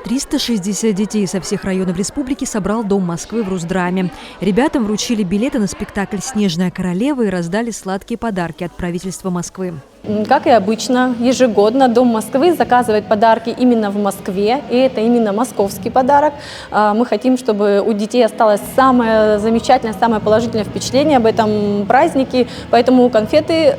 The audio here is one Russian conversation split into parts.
360 детей со всех районов республики собрал Дом Москвы в Руздраме. Ребятам вручили билеты на спектакль «Снежная королева» и раздали сладкие подарки от правительства Москвы. Как и обычно, ежегодно Дом Москвы заказывает подарки именно в Москве, и это именно московский подарок. Мы хотим, чтобы у детей осталось самое замечательное, самое положительное впечатление об этом празднике, поэтому конфеты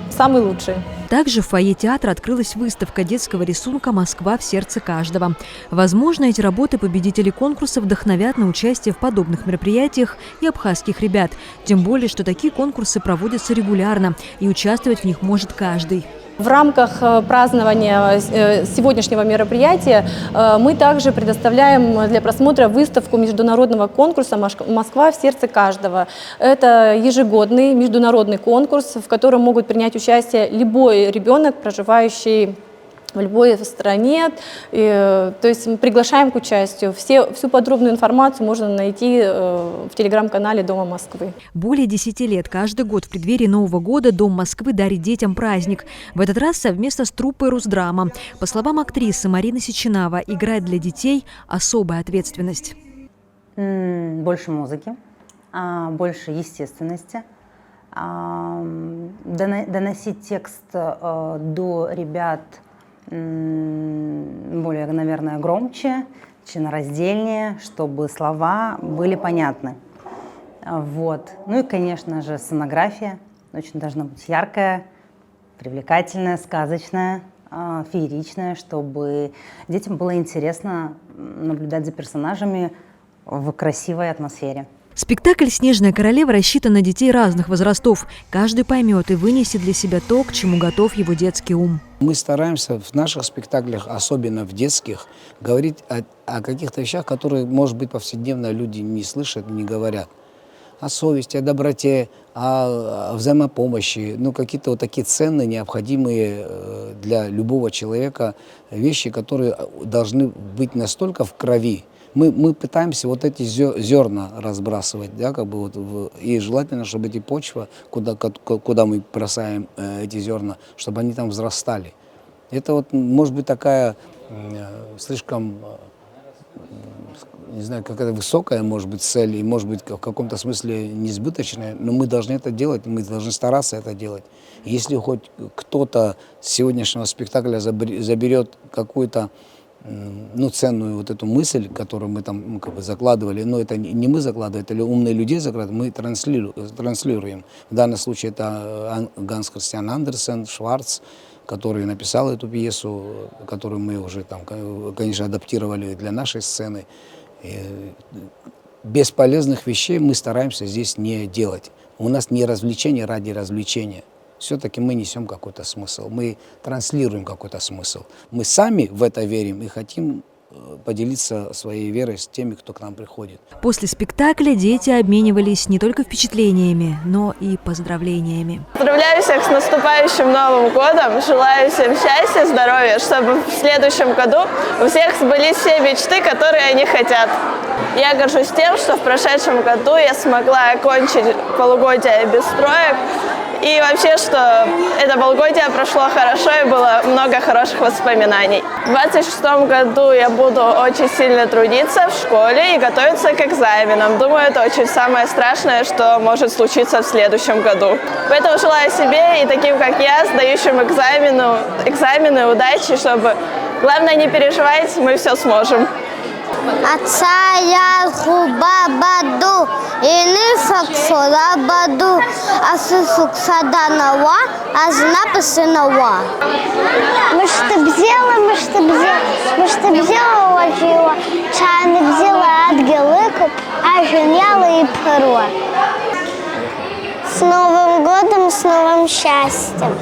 самые лучшие. Также в фойе театра открылась выставка детского рисунка «Москва в сердце каждого». Возможно, эти работы победителей конкурса вдохновят на участие в подобных мероприятиях и абхазских ребят. Тем более, что такие конкурсы проводятся регулярно, и участвовать в них может каждый. В рамках празднования сегодняшнего мероприятия мы также предоставляем для просмотра выставку международного конкурса «Москва в сердце каждого». Это ежегодный международный конкурс, в котором могут принять участие любой ребенок, проживающий в любой стране. То есть приглашаем к участию. Всю подробную информацию можно найти в телеграм-канале Дома Москвы. Более 10 лет каждый год в преддверии Нового года Дом Москвы дарит детям праздник. В этот раз совместно с труппой Руздрама. По словам актрисы Марины Сеченава, играть для детей – особая ответственность. Больше музыки, больше естественности. Доносить текст до ребят более, наверное, громче, членораздельнее, чтобы слова были понятны. Вот. Ну и, конечно же, сценография очень должна быть яркая, привлекательная, сказочная, фееричная, чтобы детям было интересно наблюдать за персонажами в красивой атмосфере. Спектакль «Снежная королева» рассчитан на детей разных возрастов. Каждый поймет и вынесет для себя то, к чему готов его детский ум. Мы стараемся в наших спектаклях, особенно в детских, говорить о каких-то вещах, которые, может быть, повседневно люди не слышат, не говорят. О совести, о доброте, о взаимопомощи. Ну, какие-то вот такие ценные, необходимые для любого человека вещи, которые должны быть настолько в крови. Мы пытаемся вот эти зерна разбрасывать, да, как бы вот, и желательно, чтобы эти почвы, куда мы бросаем эти зерна, чтобы они там взрастали. Это вот, может быть, такая слишком, не знаю, какая-то высокая, может быть, цель, и, может быть, в каком-то смысле несбыточная, но мы должны это делать, мы должны стараться это делать. Если хоть кто-то с сегодняшнего спектакля заберет какую-то ценную вот эту мысль, которую мы там как бы закладывали, но это не мы закладываем, это умные люди закладывают, мы транслируем. В данном случае это Ганс Христиан Андерсен, Шварц, который написал эту пьесу, которую мы уже там, конечно, адаптировали для нашей сцены. И бесполезных вещей мы стараемся здесь не делать. У нас не развлечение ради развлечения. Все-таки мы несем какой-то смысл, мы транслируем какой-то смысл. Мы сами в это верим и хотим поделиться своей верой с теми, кто к нам приходит. После спектакля дети обменивались не только впечатлениями, но и поздравлениями. Поздравляю всех с наступающим Новым годом, желаю всем счастья, здоровья, чтобы в следующем году у всех сбылись все мечты, которые они хотят. Я горжусь тем, что в прошедшем году я смогла окончить полугодие без троек. И вообще, что это полугодие прошло хорошо и было много хороших воспоминаний. В 2026 году я буду очень сильно трудиться в школе и готовиться к экзаменам. Думаю, это очень самое страшное, что может случиться в следующем году. Поэтому желаю себе и таким, как я, сдающим экзамены удачи, чтобы, главное, не переживать, мы все сможем. Ацая хубабаду, или саксурабаду, асусуксаданава, азнапасынава. Мы что бзела ложила, чаны бзела отгелыку, а женяла и перо. С Новым годом, с новым счастьем.